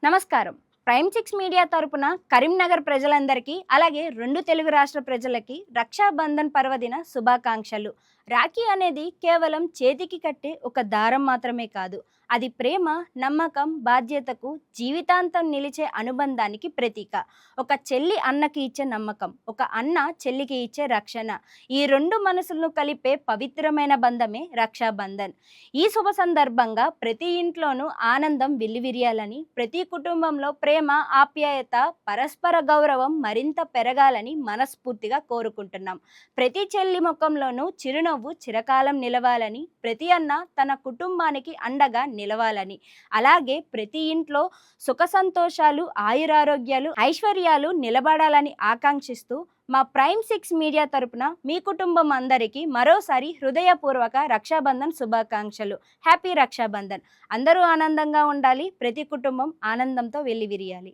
నమస్కారం. Prime six media తరపున కరీంనగర్ ప్రజలందరికీ అలాగే 2 తెలుగు రాష్ట్ర ప్రజలకి రక్షాబంధన్ పర్వదిన శుభాకాంక్షలు. రాఖీ అనేది కేవలం చేతికి కట్టే ఒక దారం మాత్రమే కాదు. అది ప్రేమ, నమ్మకం, బాధ్యతకు జీవితాంతం నిలిచే అనుబంధానికి ప్రతీక. ఒక చెల్లి అన్నకి ఇచ్చే నమ్మకం, ఒక అన్న చెల్లికి ఇచ్చే రక్షణ. ఈ 2 మనసులను కలిపే పవిత్రమైన బంధమే రక్షాబంధన్. ఈ శుభ సందర్భంగా ప్రతి ఇంట్లోనూ ఆనందం విల్లివిరియాలని, ప్రతి కుటుంబంలో ప్రేమ, ఆప్యాయత, పరస్పర గౌరవం మరింత పెరగాలని మనస్ఫూర్తిగా కోరుకుంటున్నాం. ప్రతి చెల్లి ముఖంలోనూ చిరునవ్వు చిరకాలం నిలవాలని, ప్రతి అన్న తన కుటుంబానికి అండగా నిలవాలని, అలాగే ప్రతి ఇంట్లో సుఖ సంతోషాలు, ఆయురారోగ్యాలు, ఐశ్వర్యాలు నిలబడాలని ఆకాంక్షిస్తూ మా ప్రైమ్ సిక్స్ మీడియా తరపున మీ కుటుంబం అందరికీ మరోసారి హృదయపూర్వక రక్షాబంధన్ శుభాకాంక్షలు. హ్యాపీ రక్షాబంధన్. అందరూ ఆనందంగా ఉండాలి. ప్రతి కుటుంబం ఆనందంతో వెల్లివిరియాలి.